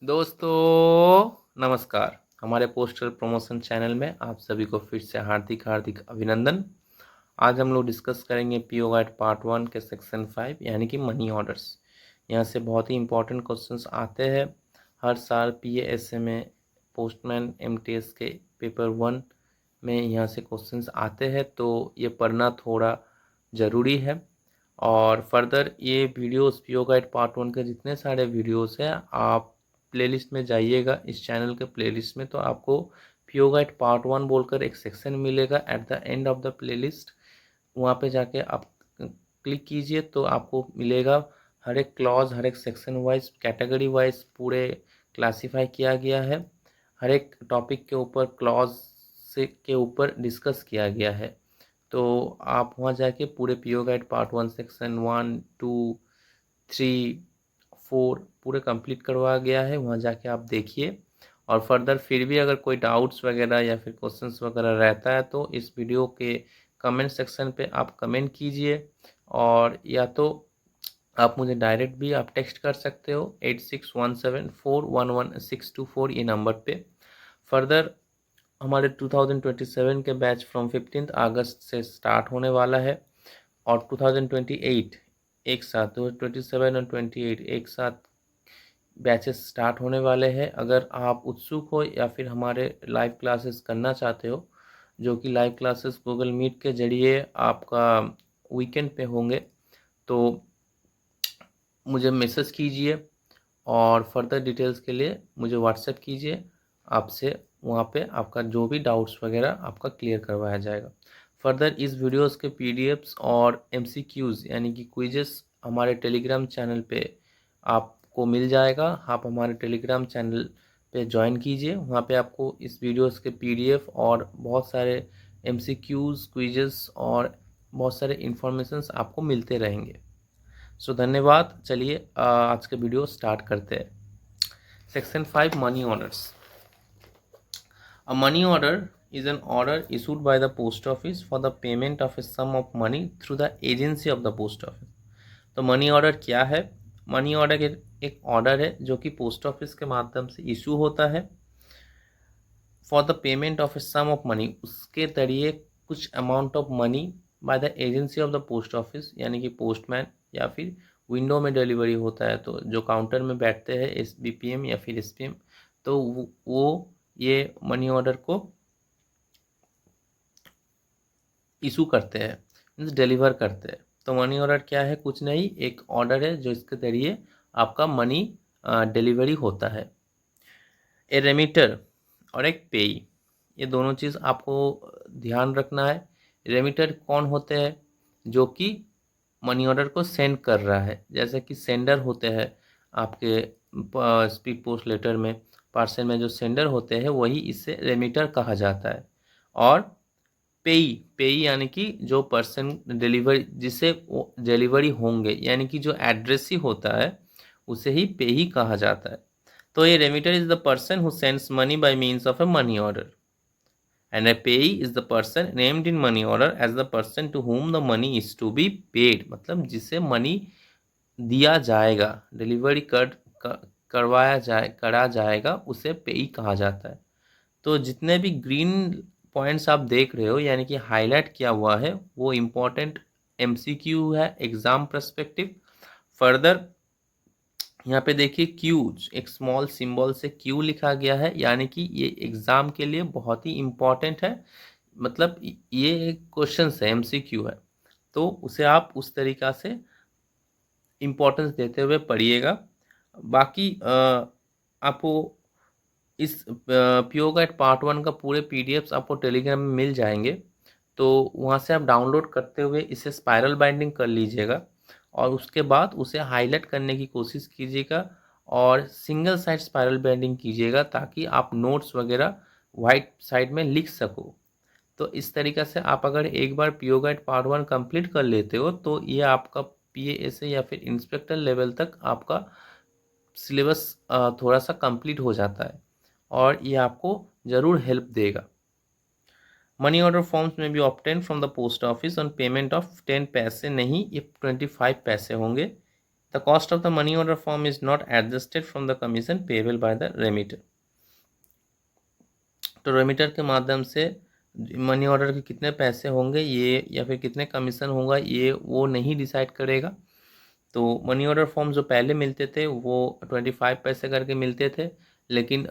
दोस्तों नमस्कार। हमारे पोस्टर प्रमोशन चैनल में आप सभी को फिर से हार्दिक हार्दिक अभिनंदन। आज हम लोग डिस्कस करेंगे पीओ गाइड पार्ट 1 के सेक्शन 5 यानी कि मनी ऑर्डर्स। यहाँ से बहुत ही इंपॉर्टेंट क्वेश्चंस आते हैं हर साल पीएएसए में। पोस्टमैन एमटीएस के पेपर 1 में यहाँ से क्वेश्चंस आते हैं, तो ये पढ़ना थोड़ा ज़रूरी है। और फर्दर ये वीडियोस पीओ गाइड पार्ट 1 के जितने सारे वीडियोस हैं, आप प्लेलिस्ट में जाइएगा इस चैनल के प्लेलिस्ट में, तो आपको पीओ गाइड पार्ट 1 बोलकर एक सेक्शन मिलेगा at the end of the playlist. वहाँ पे जाके आप क्लिक कीजिए तो आपको मिलेगा हर एक क्लॉज, हर एक सेक्शन वाइज, कैटेगरी वाइज पूरे क्लासीफाई किया गया है। हर एक टॉपिक के ऊपर क्लॉज से के ऊपर डिस्कस किया गया है। तो आप वहाँ जाके पूरे पीओ गाइड पार्ट 1 सेक्शन 1, 2, 3, 4 पूरे कंप्लीट करवाया गया है। वहाँ जाके आप देखिए। और फर्दर फिर भी अगर कोई डाउट्स वगैरह या फिर क्वेश्चंस वगैरह रहता है तो इस वीडियो के कमेंट सेक्शन पे आप कमेंट कीजिए, और या तो आप मुझे डायरेक्ट भी आप टेक्स्ट कर सकते हो 8617411624 ये नंबर पे। फर्दर हमारे 2027 के बैच फ्रॉम 15 अगस्त से स्टार्ट होने वाला है, और 2028 एक साथ 27 और 28 एक साथ बैचेस स्टार्ट होने वाले हैं। अगर आप उत्सुक हो या फिर हमारे लाइव क्लासेस करना चाहते हो, जो कि लाइव क्लासेस गूगल मीट के जरिए आपका वीकेंड पे होंगे, तो मुझे मैसेज कीजिए और फर्दर डिटेल्स के लिए मुझे व्हाट्सएप कीजिए। आपसे वहाँ पे आपका जो भी डाउट्स वगैरह आपका क्लियर करवाया जाएगा। फर्दर इस वीडियोस के पीडीएफ्स और एमसीक्यूज़ यानी कि क्विजेस हमारे टेलीग्राम चैनल पे आपको मिल जाएगा। आप हमारे टेलीग्राम चैनल पे ज्वाइन कीजिए। वहाँ पे आपको इस वीडियोस के पीडीएफ और बहुत सारे एमसीक्यूज़, क्विजेस और बहुत सारे इन्फॉर्मेशंस आपको मिलते रहेंगे। सो धन्यवाद। चलिए आज के वीडियो स्टार्ट करते हैं। Section 5 money orders. A money order is an order issued by the post office for the payment of a sum of money through the agency of the post office। तो money order क्या है? Money order एक order है जो कि post office के माध्यम से इशू होता है for the payment of a sum of money, उसके जरिए कुछ amount of money by the agency of the post office यानी कि पोस्टमैन, या फिर विंडो में डिलीवरी होता है तो जो काउंटर में बैठते हैं एसबीपीएम या फिर एसपीएम, तो वो ये मनी ऑर्डर को इशू करते हैं, मीन्स डिलीवर करते हैं। तो मनी ऑर्डर क्या है? कुछ नहीं, एक ऑर्डर है जो इसके जरिए आपका मनी डिलीवरी होता है। ए रेमिटर और एक पेई, ये दोनों चीज़ आपको ध्यान रखना है। रेमिटर कौन होते हैं? जो कि मनी ऑर्डर को सेंड कर रहा है, जैसे कि सेंडर होते हैं आपके स्पीड पोस्ट लेटर में, पार्सल में जो सेंडर होते हैं वही इससे रेमिटर कहा जाता है। और पेई, पेई यानी कि जो पर्सन डिलीवरी, जिसे डिलीवरी होंगे, यानी कि जो एड्रेस ही होता है उसे ही पेई कहा जाता है। तो ये remitter is the person who sends money by means of a money order, and a payee is the person named in money order as the person to whom the money is to be paid। मतलब जिसे money दिया जाएगा, delivery करा जाएगा, उसे पेई कहा जाता है। तो जितने भी ग्रीन पॉइंट्स आप देख रहे हो यानी कि हाईलाइट किया हुआ है, वो इम्पोर्टेंट एमसीक्यू है एग्जाम पर्सपेक्टिव। फर्दर यहाँ पे देखिए क्यू, एक स्मॉल सिंबल से क्यू लिखा गया है, यानी कि ये एग्जाम के लिए बहुत ही इम्पोर्टेंट है। मतलब ये एक क्वेश्चन है, एमसीक्यू है, तो उसे आप उस तरीका से इम्पोर्टेंस देते हुए पढ़िएगा। बाकी आपको इस पीओ गाइड पार्ट 1 का पूरे पीडीएफ्स आपको टेलीग्राम में मिल जाएंगे, तो वहाँ से आप डाउनलोड करते हुए इसे स्पाइरल बाइंडिंग कर लीजिएगा, और उसके बाद उसे हाईलाइट करने की कोशिश कीजिएगा और सिंगल साइड स्पाइरल बाइंडिंग कीजिएगा, ताकि आप नोट्स वगैरह वाइट साइड में लिख सको। तो इस तरीक़े से आप अगर एक बार पीओ गाइड पार्ट 1 कंप्लीट कर लेते हो, तो ये आपका पीएएसए या फिर इंस्पेक्टर लेवल तक आपका सिलेबस थोड़ा सा कंप्लीट हो जाता है, और ये आपको ज़रूर हेल्प देगा। मनी ऑर्डर फॉर्म्स में भी obtain from the post office on payment of 10 पैसे नहीं, ये 25 पैसे होंगे। The cost of the money order form is not adjusted from the commission payable by the remitter. तो रेमिटर के माध्यम से मनी ऑर्डर के कितने पैसे होंगे ये या फिर कितने कमीशन होगा ये वो नहीं डिसाइड करेगा। तो मनी ऑर्डर फॉर्म जो पहले मिलते थे वो 25 पैसे करके मिलते थे, लेकिन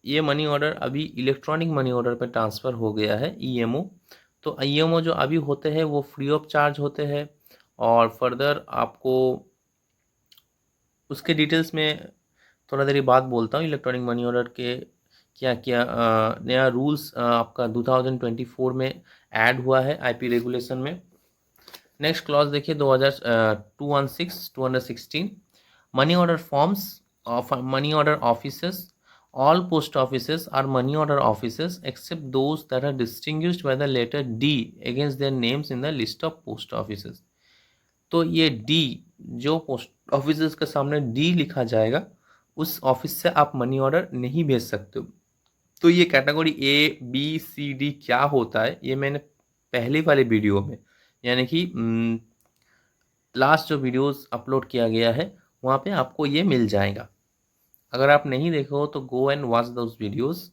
ये मनी ऑर्डर अभी इलेक्ट्रॉनिक मनी ऑर्डर पे ट्रांसफ़र हो गया है, ईएमओ। तो ईएमओ जो अभी होते हैं वो फ्री ऑफ चार्ज होते हैं। और फर्दर आपको उसके डिटेल्स में थोड़ा देर बात बोलता हूँ। इलेक्ट्रॉनिक मनी ऑर्डर के क्या क्या नया रूल्स आपका 2024 में ऐड हुआ है आईपी रेगुलेशन में। नेक्स्ट क्लॉज देखिए 216 money order forms of money order offices. All post offices are money order offices except those that are distinguished by the letter D against their names in the list of post offices. तो ये D जो post offices के सामने D लिखा जाएगा उस office से आप मनी ऑर्डर नहीं भेज सकते हो। तो ये category A B C D क्या होता है ये मैंने पहले वाले वीडियो में यानी कि लास्ट जो वीडियोस अपलोड किया गया है वहाँ पे आपको ये मिल जाएगा। अगर आप नहीं देखे हो तो go and watch those videos.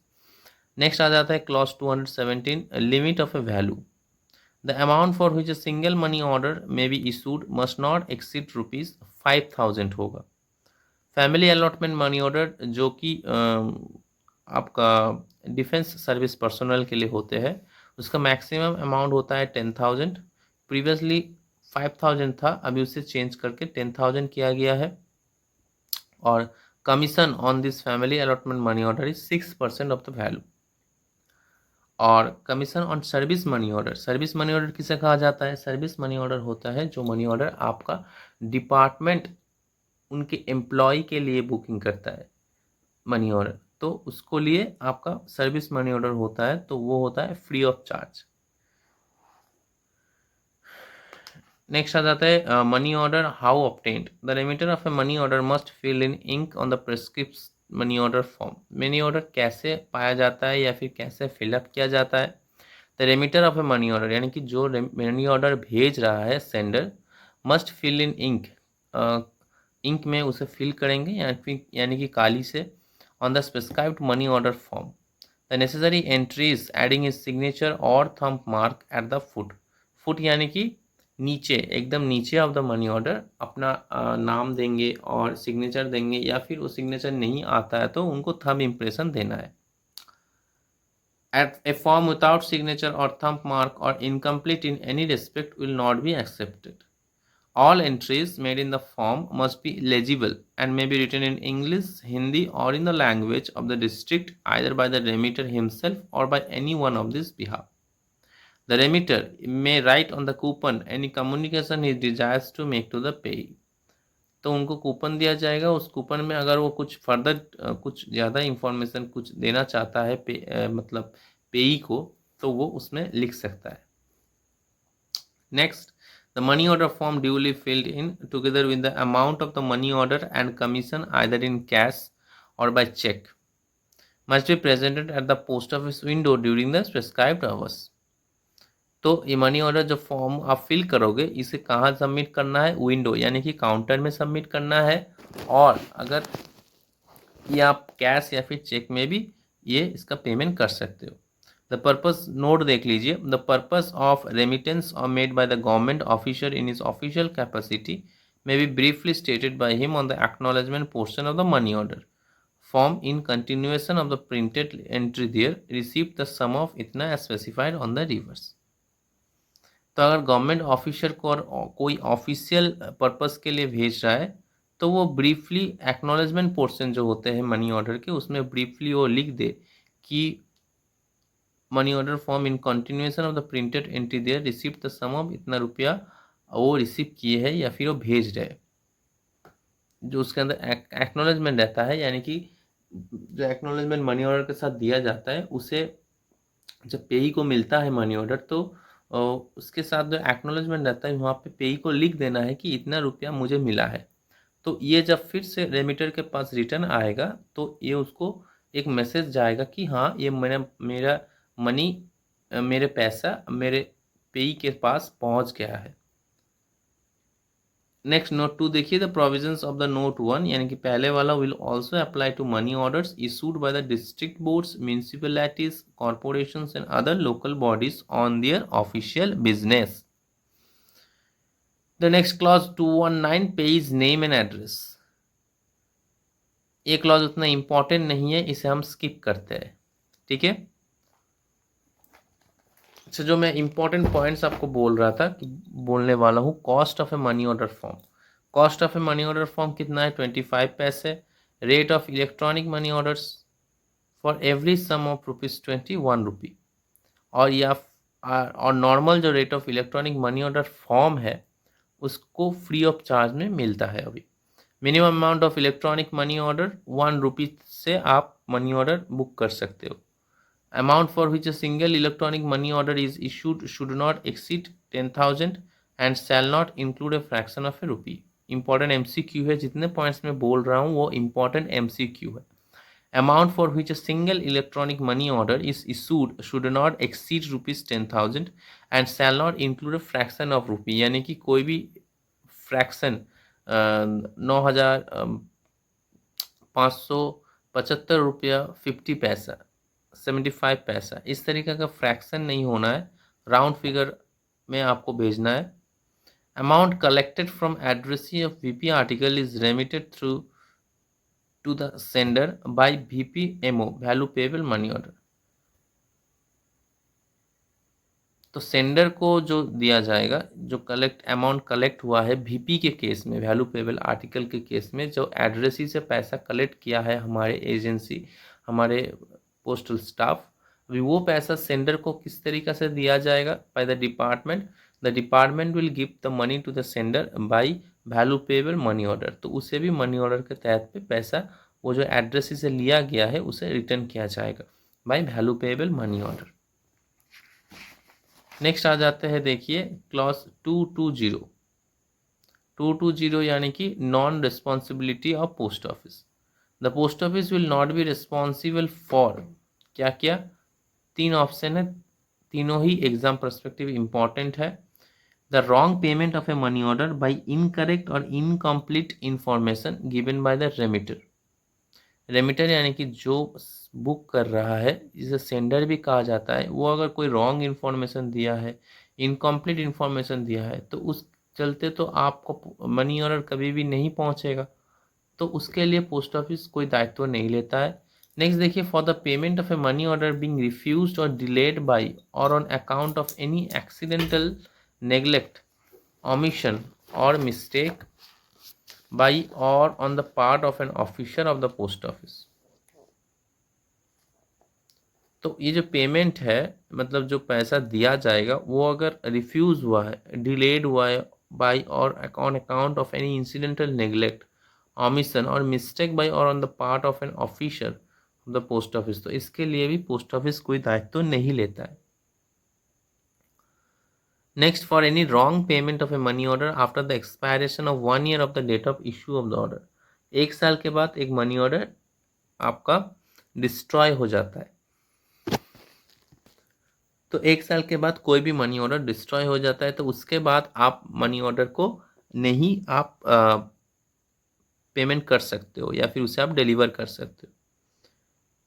Next आ जाता है clause 217 limit of a value. The amount for which a single money order may be issued must not exceed ₹5000 होगा। फैमिली अलॉटमेंट मनी ऑर्डर जो कि आपका डिफेंस सर्विस पर्सनल के लिए होते हैं उसका मैक्सिमम अमाउंट होता है 10,000। प्रीवियसली 5,000 था, अभी उसे चेंज करके 10,000 किया गया है। और commission on this family allotment money order is 6% of the value. और commission on service money order किसे कहा जाता है? सर्विस मनी ऑर्डर होता है जो मनी ऑर्डर आपका डिपार्टमेंट उनके एम्प्लॉय के लिए बुकिंग करता है मनी ऑर्डर, तो उसको लिए आपका सर्विस मनी ऑर्डर होता है, तो वो होता है फ्री ऑफ चार्ज। नेक्स्ट आ जाता है money order how obtained. The remitter of a money order must fill in ink on the prescribed money order form. Money order कैसे पाया जाता है या फिर कैसे फिलअप किया जाता है? The remitter of a money order यानी कि जो मनी ऑर्डर भेज रहा है sender must fill in ink, ink में उसे फिल करेंगे यानी कि काली से on the specified money order form. The necessary entries adding is signature or thumb mark at the foot यानी कि नीचे एकदम नीचे ऑफ द मनी ऑर्डर अपना नाम देंगे और सिग्नेचर देंगे, या फिर वो सिग्नेचर नहीं आता है तो उनको थंब इम्प्रेशन देना है। A form without signature or thumb mark or incomplete in any respect will not be accepted. All entries made in the form must be legible and may be written in English, Hindi or in the language of the district either by the remitter himself or by any one of this behalf. The remitter may write on the coupon any communication he desires to make to the payee. तो उनको coupon दिया जाएगा, उस coupon में अगर वो कुछ further कुछ ज़्यादा इंफॉर्मेशन कुछ देना चाहता है मतलब पेई को, तो वो उसमें लिख सकता है। Next, the money order form duly filled in together with the amount of the money order and commission either in cash or by cheque must be presented at the post office window during the prescribed hours. तो ये money order जो form आप fill करोगे इसे कहाँ submit करना है? Window यानी कि काउंटर में सबमिट करना है। और अगर ये आप कैश या फिर चेक में भी ये इसका पेमेंट कर सकते हो। द पर्पस नोट देख लीजिए। द पर्पस ऑफ रेमिटेंस और made by the government official in his official capacity may be briefly stated by him on the acknowledgement portion of the money order form in continuation of the printed entry there, received the sum of इतना as specified on the reverse। तो अगर government officer को और कोई official purpose के लिए भेज रहा है तो वो ब्रीफली एक्नॉलेजमेंट पोर्शन जो होते हैं मनी ऑर्डर के उसमें ब्रीफली वो लिख दे कि money order form in continuation of the printed entry there receive the sum of इतना रुपया वो रिसीव किए है या फिर वो भेज रहे, जो उसके अंदर एक्नॉलेजमेंट रहता है। यानी कि जो एक्नॉलेजमेंट मनी ऑर्डर के साथ दिया जाता है उसे जब पेई को मिलता है मनी ऑर्डर तो उसके साथ जो एक्नॉलेजमेंट रहता है वहाँ पे पेई को लिख देना है कि इतना रुपया मुझे मिला है। तो ये जब फिर से रेमिटर के पास रिटर्न आएगा तो ये उसको एक मैसेज जाएगा कि हाँ ये मेरा मनी मेरे पैसा मेरे पेई के पास पहुँच गया है। नेक्स्ट नोट 2 देखिए, the provisions of the note 1 यानी कि पहले वाला will also apply to money orders issued by the district boards, municipalities, corporations and other local bodies on their official business. The next clause 219 page name and address. ये clause उतना important नहीं है, इसे हम स्किप करते हैं, ठीक है। अच्छा, जो मैं इंपॉर्टेंट पॉइंट्स आपको बोल रहा था कि बोलने वाला हूँ, cost of a money order form. Cost of a money order form कितना है? 25 पैसे। Rate of electronic money orders for every sum of ₹21। और नॉर्मल जो rate of electronic money order form है उसको फ्री ऑफ चार्ज में मिलता है अभी। Minimum amount of electronic money order ₹1 से आप मनी ऑर्डर बुक कर सकते हो। Amount for which a single electronic money order is issued should not exceed 10,000 and shall not include a fraction of a rupee. Important MCQ है, जितने points मैं बोल रहा हूँ वो important MCQ है। Amount for which a single electronic money order is issued should not exceed ₹10,000 and shall not include a fraction of rupee, यानी कि कोई भी फ्रैक्शन 9,575 50 पैसा 75 पैसा इस तरीके का फ्रैक्शन नहीं होना है, राउंड फिगर में आपको भेजना है। Amount collected from addressee of VP article is remitted through to the sender by VPMO, value payable money order. तो सेंडर को जो दिया जाएगा, जो अमाउंट कलेक्ट हुआ है VP के केस में, वैल्यू पेबल आर्टिकल के केस में, जो एड्रेसी से पैसा कलेक्ट किया है हमारे एजेंसी, हमारे पोस्टल स्टाफ, वो पैसा सेंडर को किस तरीके से दिया जाएगा? By the department. The department will give the money to the sender by value payable money order. तो उसे भी मनी ऑर्डर के तहत पे पैसा वो जो एड्रेसी से लिया गया है उसे रिटर्न किया जाएगा by value payable money order. Next आ जाते हैं, देखिए क्लॉज 220 यानी कि non responsibility of post office. The post office will not be responsible for, क्या क्या? 3 ऑप्शन है, तीनों ही एग्जाम पर्सपेक्टिव इंपॉर्टेंट है। The wrong payment of a money order by incorrect or incomplete information given by the remitter. Remitter यानी कि जो book कर रहा है, जिसे सेंडर भी कहा जाता है, वो अगर कोई रॉन्ग इन्फॉर्मेशन दिया है, इनकम्प्लीट इन्फॉर्मेशन दिया है, तो उस चलते तो आपको मनी ऑर्डर कभी भी नहीं पहुंचेगा। तो उसके लिए पोस्ट ऑफिस कोई दायित्व नहीं लेता है। नेक्स्ट देखिए, for the payment of a money order being refused और डिलेड बाय और on account of any accidental neglect, omission or mistake by or on the part of an officer of the post office। तो ये जो payment है, मतलब जो पैसा दिया जाएगा, वो अगर रिफ्यूज हुआ है, डिलेड हुआ है बाय और on account of any incidental neglect, omission और मिस्टेक बाय और on the part of an officer of the post office, तो इसके लिए भी पोस्ट ऑफिस कोई दायित्व नहीं लेता है। Next, for any wrong payment of a money order after the expiration of 1 year of the date of issue of the order, 1 साल के बाद एक मनी ऑर्डर आपका डिस्ट्रॉय हो जाता है। तो 1 साल के बाद कोई भी मनी ऑर्डर डिस्ट्रॉय हो जाता है, तो उसके बाद आप मनी ऑर्डर को नहीं आप पेमेंट कर सकते हो या फिर उसे आप डिलीवर कर सकते हो।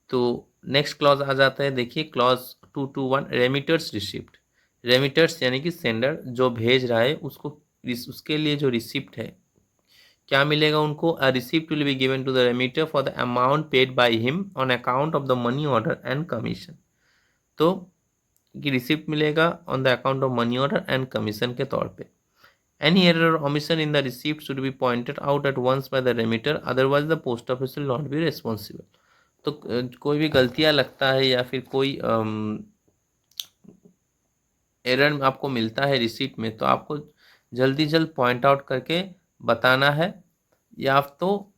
तो नेक्स्ट क्लॉज आ जाता है, देखिए क्लॉज 221 रेमिटर्स रिसिप्ट। रेमिटर्स यानी कि सेंडर जो भेज रहा है उसको, उसके लिए जो रिसिप्ट है, क्या मिलेगा उनको? A receipt will be given to the remitter for the amount paid by him on account of the money order and commission. तो कि रिसिप्ट मिलेगा on the account of money order and commission के तौर पे। Any error or omission in the receipt should be pointed out at once by the remitter, otherwise the post office will not be responsible. तो कोई भी गलतियाँ लगता है या फिर कोई एरर आपको मिलता है रिसीट में, तो आपको जल्दी जल्द पॉइंट आउट करके बताना है, या तो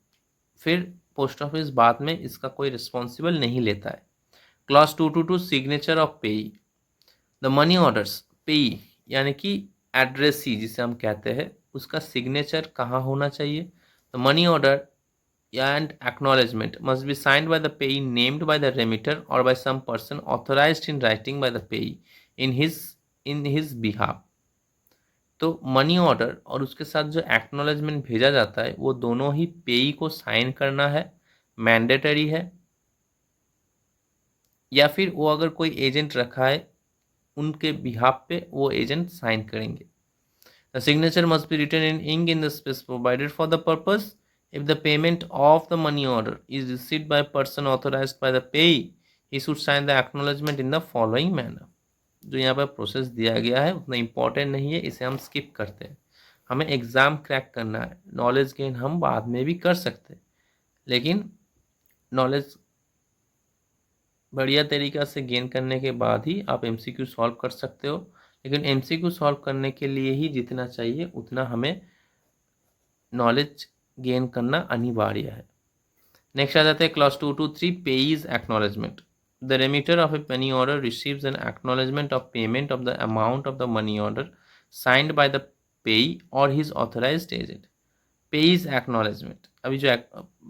फिर पोस्ट ऑफिस बाद में इसका कोई रिस्पॉन्सिबल नहीं लेता है। क्लॉज 222 सिग्नेचर ऑफ पेई। द मनी ऑर्डर्स पेई यानी कि एड्रेसी जिसे हम कहते हैं, उसका सिग्नेचर कहाँ होना चाहिए? The money order and acknowledgement must be signed by the payee named by the remitter or by some person authorized in writing by the payee in his behalf। तो मनी ऑर्डर और उसके साथ जो acknowledgement भेजा जाता है वो दोनों ही पेई को साइन करना है, मैंडेटरी है, या फिर वो अगर कोई एजेंट रखा है उनके बिहाफ पे वो एजेंट साइन करेंगे। The signature must be written in ink in the space provided for the purpose. If the payment of the money order is received by a person authorized by the payee, he should sign the acknowledgement in the following manner. जो यहाँ पर process दिया गया है उतना important नहीं है, इसे हम स्किप करते हैं। हमें एग्ज़ाम क्रैक करना है, नॉलेज गेन हम बाद में भी कर सकते हैं, लेकिन नॉलेज बढ़िया तरीक़ा से गेन करने के बाद ही आप एमसीक्यू सॉल्व कर सकते हो। लेकिन एमसीक्यू सॉल्व करने के लिए ही जितना चाहिए उतना हमें नॉलेज गेन करना अनिवार्य है। नेक्स्ट आ जाते हैं class 2 to 3 payee's acknowledgement. The remitter of a money order receives N acknowledgement of payment of the amount of the money order signed by the payee और his authorised agent. Payee's acknowledgement, अभी जो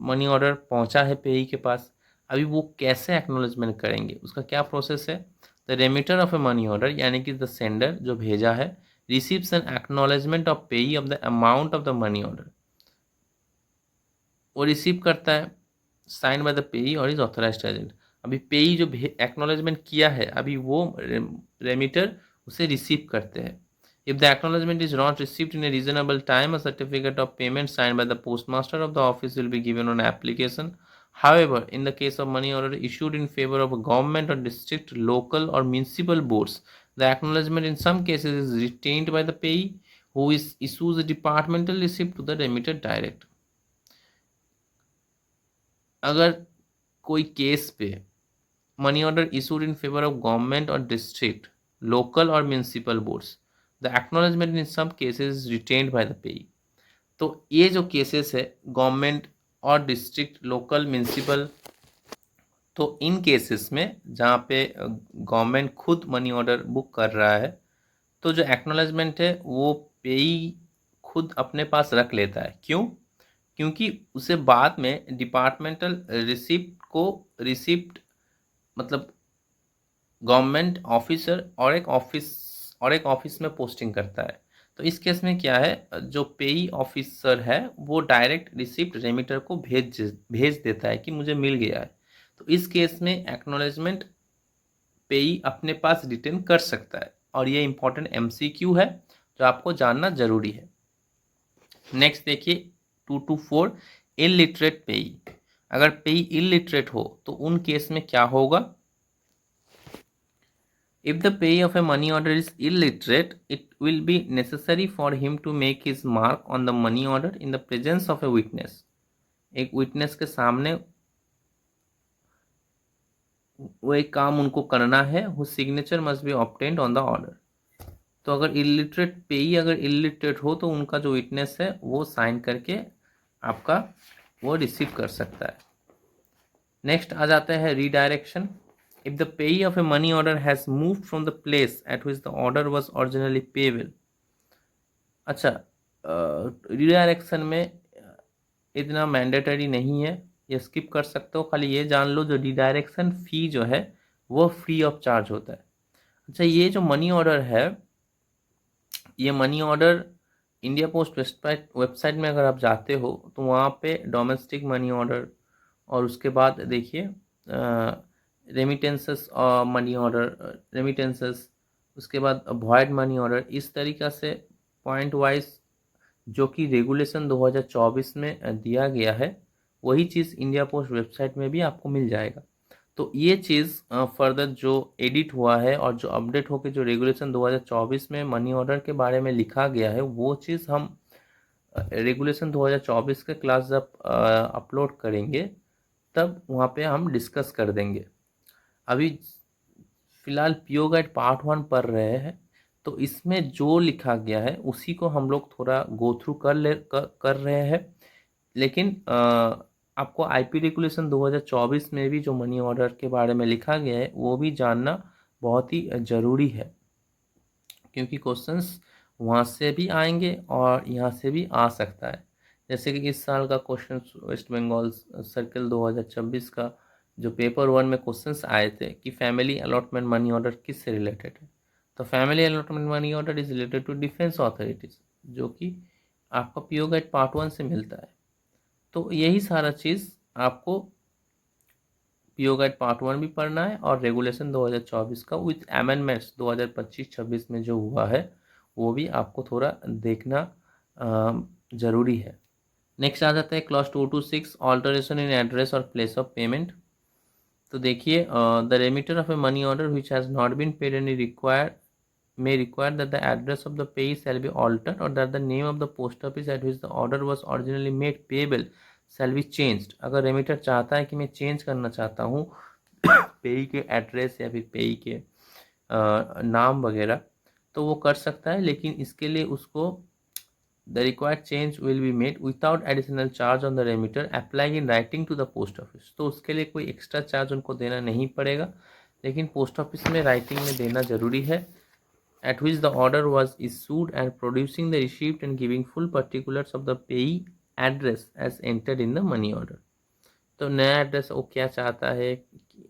money order पहुंचा है पेई के पास, अभी वो कैसे एक्नॉलेजमेंट करेंगे, उसका क्या प्रोसेस है। The remitter of a money order यानी कि द सेंडर जो भेजा है रिसीव्स एन एक्नॉलेजमेंट ऑफ पेई of the amount of the money order, वो रिसीव करता है साइन बाय द पेई और इज ऑथराइज्ड एजेंट। अभी पेई जो एक्नॉलेजमेंट किया है अभी वो रेमिटर उसे रिसीव करते हैं। If the acknowledgement is not received in a reasonable time, a certificate of payment signed by the postmaster of the office will be given on application. However, in the case of money order issued in favor of a government or district, local or municipal boards, the acknowledgement in some cases is retained by the payee, who issues a departmental receipt to the remitter direct. अगर कोई case पे money order issued in favour of government और district, local और municipal boards, the acknowledgement in some cases retained by the payee. तो ये जो cases है government और डिस्ट्रिक्ट, लोकल, म्यूनसिपल, तो इन केसेस में जहाँ पे गवर्नमेंट खुद मनी ऑर्डर बुक कर रहा है तो जो एक्नॉलेजमेंट है वो पेई खुद अपने पास रख लेता है। क्यों? क्योंकि उसे बाद में डिपार्टमेंटल रिसिप्ट मतलब गवर्नमेंट ऑफिसर और एक ऑफिस में पोस्टिंग करता है। तो इस केस में क्या है, जो पेई ऑफिसर है वो डायरेक्ट रिसिप्ट रेमिटर को भेज देता है कि मुझे मिल गया है। तो इस केस में एक्नॉलेजमेंट पेई अपने पास रिटेन कर सकता है और ये इंपॉर्टेंट एमसीक्यू है जो आपको जानना जरूरी है। नेक्स्ट देखिए 2 to 4 इलिटरेट पेई। अगर पेई इलिटरेट हो तो उन केस में क्या होगा। If the payee of a money order is illiterate, it will be necessary for him to make his mark on the money order in the presence of a witness. एक witness के सामने वो एक काम उनको करना है, whose signature must be obtained on the order. तो अगर इलिटरेट पेई अगर इलिटरेट हो तो उनका जो विटनेस है वो साइन करके आपका वो रिसीव कर सकता है। नेक्स्ट आ जाता है redirection. If the payee of a money order has moved from the place at which the order was originally payable, अच्छा, रीडायरेक्शन में इतना मैंडेटरी नहीं है, ये स्किप कर सकते हो। खाली ये जान लो जो रीडायरेक्शन फ़ी जो है वो फ्री ऑफ चार्ज होता है। अच्छा, ये जो मनी ऑर्डर है, ये money order India post website में अगर आप जाते हो तो वहाँ पे डोमेस्टिक मनी ऑर्डर और उसके बाद देखिए रेमिटेंसेस और मनी ऑर्डर, रेमिटेंसेस, उसके बाद वॉइड मनी ऑर्डर, इस तरीक़ा से पॉइंट वाइज जो कि रेगुलेशन 2024 में दिया गया है वही चीज़ इंडिया पोस्ट वेबसाइट में भी आपको मिल जाएगा। तो ये चीज़ फर्दर जो एडिट हुआ है और जो अपडेट होकर जो रेगुलेशन 2024 में मनी ऑर्डर के बारे में लिखा गया है वो चीज़ हम रेगुलेशन 2024 के क्लास जब अपलोड करेंगे तब वहाँ पे हम डिस्कस कर देंगे। अभी फ़िलहाल पीओ गाइड पार्ट 1 पढ़ रहे हैं तो इसमें जो लिखा गया है उसी को हम लोग थोड़ा गो थ्रू कर रहे हैं। लेकिन आपको आईपी रेगुलेशन 2024 में भी जो मनी ऑर्डर के बारे में लिखा गया है वो भी जानना बहुत ही ज़रूरी है, क्योंकि क्वेश्चंस वहाँ से भी आएंगे और यहाँ से भी आ सकता है। जैसे कि इस साल का क्वेश्चन वेस्ट बंगाल सर्कल 2026 का जो पेपर 1 में क्वेश्चंस आए थे कि फैमिली अलॉटमेंट मनी ऑर्डर किससे रिलेटेड है, तो family allotment money order is related to defence authorities, जो कि आपका पीओ गाइड पार्ट 1 से मिलता है। तो यही सारा चीज़ आपको पीओ गाइड पार्ट 1 भी पढ़ना है और रेगुलेशन 2024 का विथ अमेंडमेंट्स 2025-26 में जो हुआ है वो भी आपको थोड़ा देखना ज़रूरी है। नेक्स्ट आ जाता है क्लॉज 226 ऑल्टरेशन इन एड्रेस और प्लेस ऑफ पेमेंट। तो देखिए the remitter of a money order which has not been paid any may require that the address of the payee shall be altered or that the name of the post office at which the order was originally made payable shall be changed। अगर remitter चाहता है कि मैं change करना चाहता हूँ पेई के एड्रेस या फिर पेई के नाम वगैरह, तो वो कर सकता है, लेकिन इसके लिए उसको the required change will be made without additional charge on the remitter applying in writing to the post office। तो उसके लिए कोई एक्स्ट्रा चार्ज उनको देना नहीं पड़ेगा, लेकिन पोस्ट ऑफिस में राइटिंग में देना ज़रूरी है। at which the order was issued and producing the receipt and giving full particulars of the payee address as entered in the money order। तो नया एड्रेस वो क्या चाहता है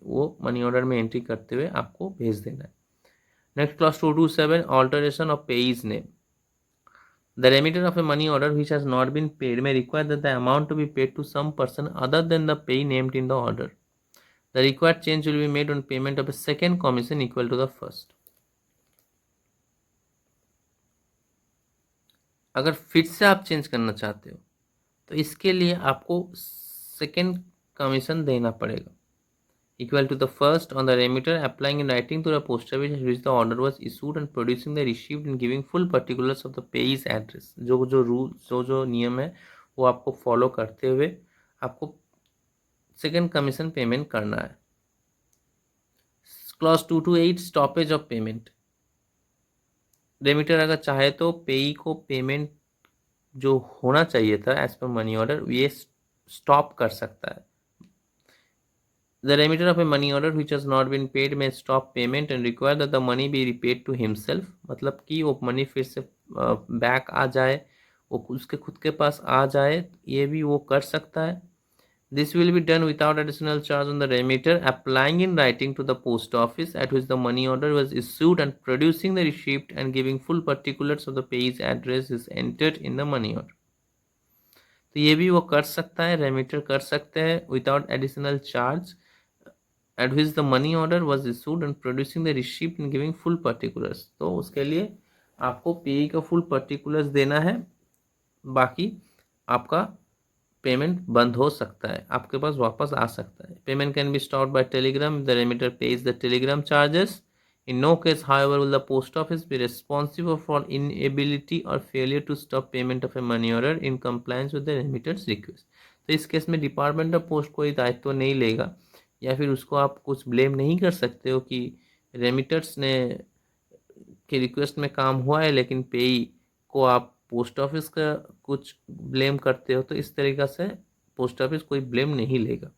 वो मनी ऑर्डर में एंट्री करते हुए आपको भेज देना है। Next clause 227 alteration of payee's name. The remitter of a money order which has not been paid may require that the amount to be paid to some person other than the payee named in the order। The required change will be made on payment of a second commission equal to the first। अगर फिर से आप change करना चाहते हो तो इसके लिए आपको सेकेंड कमीशन देना पड़ेगा equal to the first on the remitter applying in writing to the post office at which the order was issued and producing the receipt and giving full particulars of the payee's address। जो rule जो नियम है वो आपको follow करते हुए आपको second commission payment करना है। Clause 228 stoppage of payment. Remitter अगर चाहे तो पेई को पेमेंट जो होना चाहिए था एज पर मनी ऑर्डर ये स्टॉप कर सकता है। The remitter of a money order which has not been paid may stop payment and require that the money be repaid to himself। मतलब कि वो मनी फिर से बैक आ जाए, वो उसके खुद के पास आ जाए, ये भी वो कर सकता है। This will be done without additional charge on the remitter applying in writing to the post office at which the money order was issued and producing the receipt and giving full particulars of the payee's address is entered in the money order। तो ये भी वो कर सकता है, remitter कर सकते हैं without additional charge at which the money order was issued and producing the receipt and giving full particulars। तो उसके लिए आपको पेई का फुल पर्टिकुलर्स देना है, बाकी आपका पेमेंट बंद हो सकता है, आपके पास वापस आ सकता है। Payment can be stopped bye Telegram, the remitter page the Telegram charges. In no case, however, will the post office be responsible for inability or failure to stop payment of a money order in compliance with the remitter's request। तो इस case में department of post कोई दायित्व नहीं लेगा, या फिर उसको आप कुछ ब्लेम नहीं कर सकते हो कि रेमिटर्स ने के रिक्वेस्ट में काम हुआ है लेकिन पेई को आप पोस्ट ऑफिस का कुछ ब्लेम करते हो, तो इस तरीक़ा से पोस्ट ऑफिस कोई ब्लेम नहीं लेगा।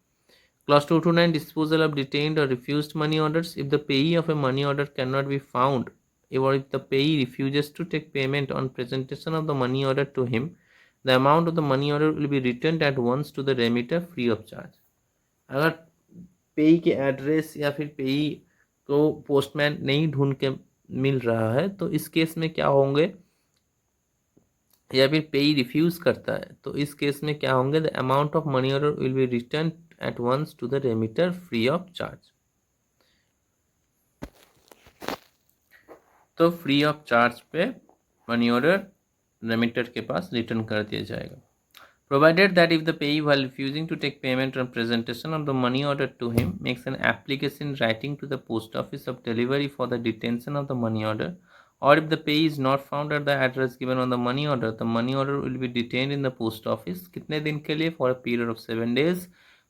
Clause 229 disposal of detained or refused money orders। If the payee of a money order cannot be found, or if the payee refuses to take payment on presentation of the money order to him, the amount of the money order will be returned at once to the remitter free of charge। अगर पेई के address या फिर पेई को postman नहीं ढूंढ के मिल रहा है तो इस केस में क्या होंगे, या फिर पेई रिफ्यूज करता है तो इस केस में क्या होंगे, the amount of money order will be return at once to the remitter free of charge. तो फ्री ऑफ चार्ज पे मनी ऑर्डर रेमिटर के पास रिटर्न कर दिया जाएगा। Provided that if the payee, while refusing to take payment on presentation of the money order to him, makes an application in writing to the post office of delivery for the detention of the money order, or if the payee is not found at the address given on the money order will be detained in the post office। कितने दिन के लिए? For a period of 7 days।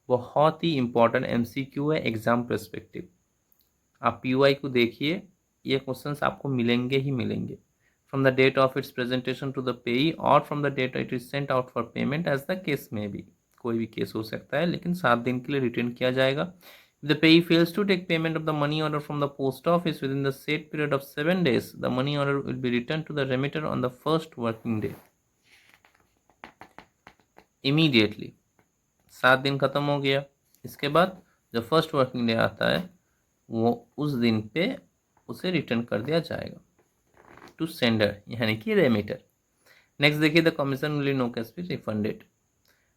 बहुत ही important MCQ है exam perspective. आप PY को देखिए, ये क्वेश्चंस आपको मिलेंगे ही मिलेंगे। From the date of its presentation to the payee or from the date it is sent out for payment as the case may be। कोई भी केस हो सकता है, लेकिन 7 दिन के लिए रिटर्न किया जाएगा। If the payee fails to take payment of the money order from the post office within the set period of 7 days, the money order will be returned to the remitter on the first working day। Immediately 7 दिन खत्म हो गया, इसके बाद जो first working day आता है वो उस दिन पे उसे रिटर्न कर दिया जाएगा टू सेंडर यानी कि रेमिटर। नेक्स्ट देखिए, the commission will no cash be refunded.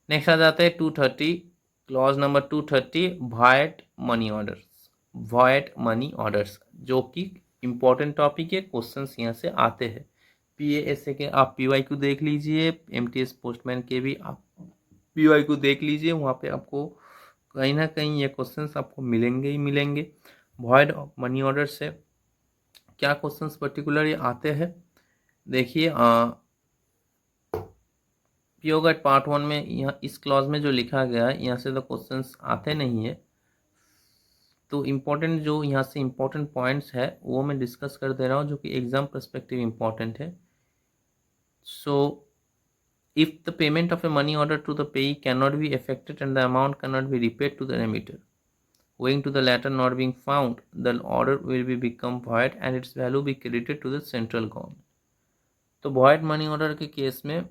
Next आ जाता है 230, clause number 230, void money orders. Void money orders जो कि इंपॉर्टेंट टॉपिक है, क्वेश्चंस यहाँ से आते हैं। PASA के आप PYQ देख लीजिए, MTS पोस्टमैन के भी आप PYQ देख लीजिए, वहाँ पे आपको कहीं ना कहीं ये क्वेश्चंस आपको मिलेंगे ही मिलेंगे। वॉइड मनी ऑर्डर से क्या क्वेश्चंस पर्टिकुलरली आते हैं, देखिए पीओ गाइड पार्ट 1 में यहाँ इस क्लॉज में जो लिखा गया है यहाँ से तो क्वेश्चंस आते नहीं है, तो इम्पोर्टेंट जो यहाँ से इम्पोर्टेंट पॉइंट्स है वो मैं डिस्कस कर दे रहा हूँ जो कि एग्जाम पर्सपेक्टिव इम्पोर्टेंट है। सो if the payment of a money order to the payee cannot be effected and the amount cannot be repaid to the remitter, owing to the latter not being found, the order will be become void and its value be credited to the central government। तो void money order के case में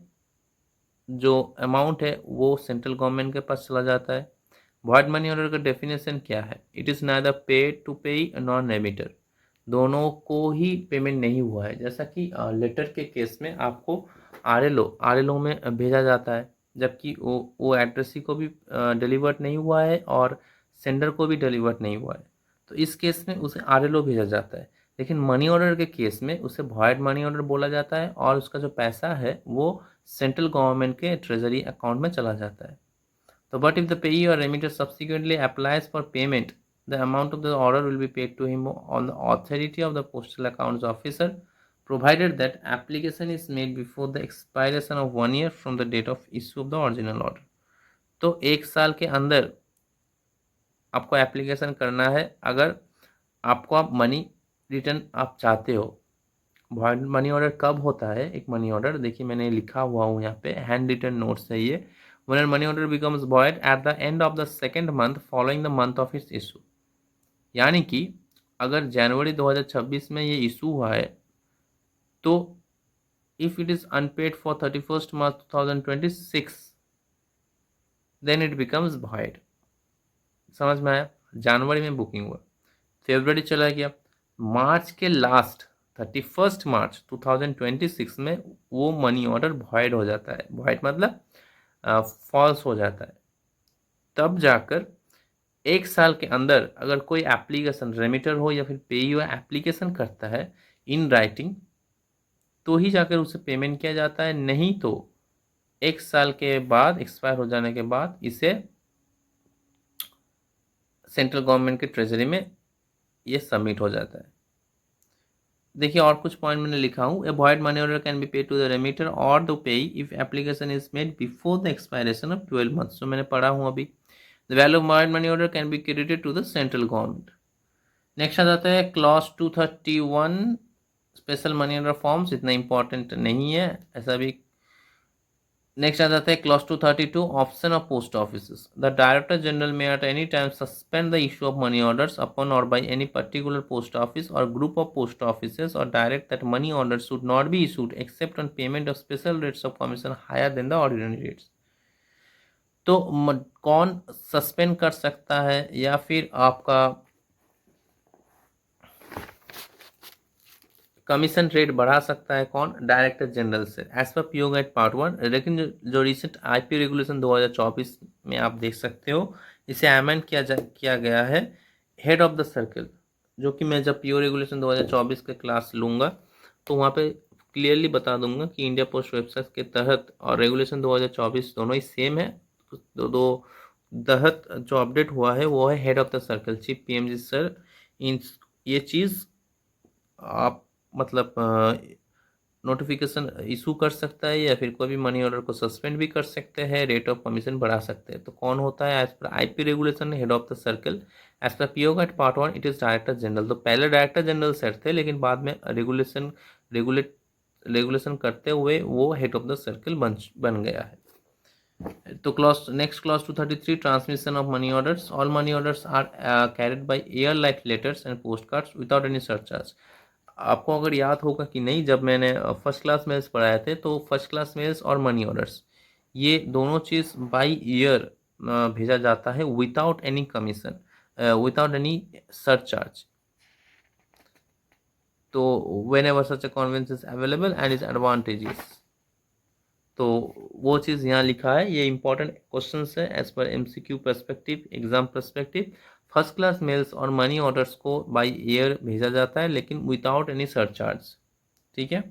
जो amount है वो central government के पास चला जाता है। वॉइड मनी ऑर्डर का डेफिनेशन क्या है, it is neither paid to payee nor remitter, दोनों को ही पेमेंट नहीं हुआ है। जैसा कि लेटर के केस में आपको आरएलओ में भेजा जाता है, जबकि वो एड्रेसी को भी डिलीवर्ड नहीं हुआ है और सेंडर को भी डिलीवर्ड नहीं हुआ है, तो इस केस में उसे आरएलओ भेजा जाता है। लेकिन मनी ऑर्डर के केस में उसे वॉइड मनी ऑर्डर बोला जाता है और उसका जो पैसा है वो सेंट्रल गवर्नमेंट के ट्रेजरी अकाउंट में चला जाता है। तो बट इफ द पेई और remitter subsequently applies for payment, the amount of the order will be paid to him on the authority of the postal accounts officer, provided that application is made before the expiration of 1 year from the date of issue of the original order. तो 1 साल के अंदर आपको application करना है अगर आपको आप मनी रिटर्न आप चाहते हो। वॉइड मनी ऑर्डर कब होता है, एक मनी ऑर्डर देखिए मैंने लिखा हुआ हूँ यहाँ पे, हैंड रिटन नोट्स है ये। When money order becomes void at the end of the second month following the month of its issue, यानी कि अगर जनवरी 2026 में ये इशू हुआ है तो if it is unpaid for 31 March 2026 then it becomes void. समझ में आया, जनवरी में बुकिंग हुआ, फेब्रुवरी चला गया, मार्च के लास्ट 31 मार्च 2026 में वो मनी ऑर्डर वॉइड हो जाता है। वॉइड मतलब फॉल्स हो जाता है। तब जाकर 1 साल के अंदर अगर कोई एप्लीकेशन रेमिटर हो या फिर पेई हो एप्लीकेशन करता है इन राइटिंग, तो ही जाकर उसे पेमेंट किया जाता है, नहीं तो 1 साल के बाद एक्सपायर हो जाने के बाद इसे सेंट्रल गवर्नमेंट के ट्रेजरी में ये सबमिट हो जाता है। देखिए और कुछ पॉइंट मैंने लिखा हूँ, a void money order can be paid to the remitter or the payee if application is made before the expiration of 12 months, जो मैंने पढ़ा हूँ अभी। The value of void money order can be credited to the central government. Next आ जाता है clause 231, special money order forms, इतना important नहीं है ऐसा भी। नेक्स्ट आ जाता है clause 232, option of post office. The director general may at any time suspend the issue of money orders upon or by any particular post office or group of post offices or direct that money order should not be issued except on payment of special rates of commission higher than the ordinary rates. तो कौन suspend कर सकता है या फिर आपका commission rate बढ़ा सकता है, कौन, डायरेक्टर जनरल से as per PO guide part 1। लेकिन जो रिसेंट आईपी रेगुलेशन 2024 में आप देख सकते हो, इसे अमेंड किया गया है हेड ऑफ द सर्कल, जो कि मैं जब पीओ रेगुलेशन 2024 के क्लास लूँगा तो वहाँ पे क्लियरली बता दूंगा कि इंडिया पोस्ट वेबसाइट के तहत और रेगुलेशन 2024 दोनों ही सेम है। दो तहत जो अपडेट हुआ है वो है head of the circle chief PMG sir. इन ये चीज़ आप मतलब नोटिफिकेशन इशू कर सकता है या फिर कोई भी मनी ऑर्डर को सस्पेंड भी कर सकते हैं, रेट ऑफ कमीशन बढ़ा सकते हैं। तो कौन होता है as per IP regulation head of the circle, as per PO guide part 1 it is director general. तो पहले डायरेक्टर जनरल सेट थे लेकिन बाद में रेगुलेशन करते हुए वो हेड ऑफ द सर्कल बन गया है। तो next clause 233, transmission of money orders. All money orders are carried by air like letters and postcards without any surcharge. आपको अगर याद होगा कि नहीं, जब मैंने फर्स्ट क्लास मेल्स पढ़ाए थे तो फर्स्ट क्लास मेल्स और मनी ऑर्डर्स ये दोनों चीज़ बाई ईयर भेजा जाता है without any commission, without any surcharge. तो whenever such a conveyance is available and is advantages, तो वो चीज़ यहाँ लिखा है। ये इंपॉर्टेंट क्वेश्चन है as per MCQ perspective, exam perspective. First class mails और मनी ऑर्डर्स को बाय एयर भेजा जाता है लेकिन विदाउट एनी सरचार्ज। ठीक है,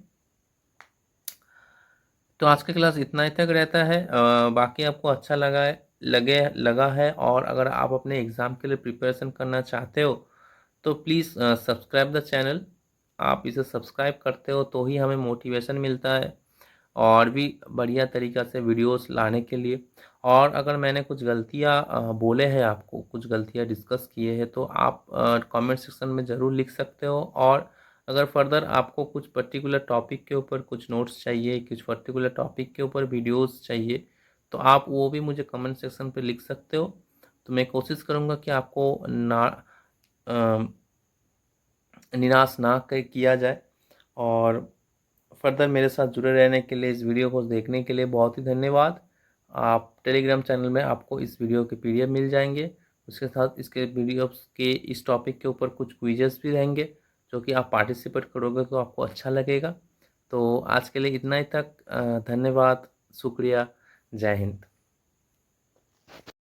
तो आज का क्लास इतना ही तक रहता है। बाकी आपको अच्छा लगा है और अगर आप अपने एग्ज़ाम के लिए प्रिपरेशन करना चाहते हो तो प्लीज़ सब्सक्राइब द चैनल। आप इसे सब्सक्राइब करते हो तो ही हमें मोटिवेशन मिलता है और भी बढ़िया तरीक़ा से वीडियोस लाने के लिए। और अगर मैंने कुछ गलतियाँ बोले हैं, आपको कुछ गलतियाँ डिस्कस किए हैं, तो आप कमेंट सेक्शन में ज़रूर लिख सकते हो। और अगर फर्दर आपको कुछ पर्टिकुलर टॉपिक के ऊपर कुछ नोट्स चाहिए, कुछ पर्टिकुलर टॉपिक के ऊपर वीडियोस चाहिए, तो आप वो भी मुझे कमेंट सेक्शन पे लिख सकते हो। तो मैं कोशिश करूँगा कि आपको निराश ना किया जाए। और फर्दर मेरे साथ जुड़े रहने के लिए, इस वीडियो को देखने के लिए बहुत ही धन्यवाद। आप टेलीग्राम चैनल में आपको इस वीडियो के पीडीएफ मिल जाएंगे। उसके साथ इसके वीडियोस के इस टॉपिक के ऊपर कुछ क्विजेस भी रहेंगे जो कि आप पार्टिसिपेट करोगे तो आपको अच्छा लगेगा। तो आज के लिए इतना ही तक। धन्यवाद, शुक्रिया, जय हिंद।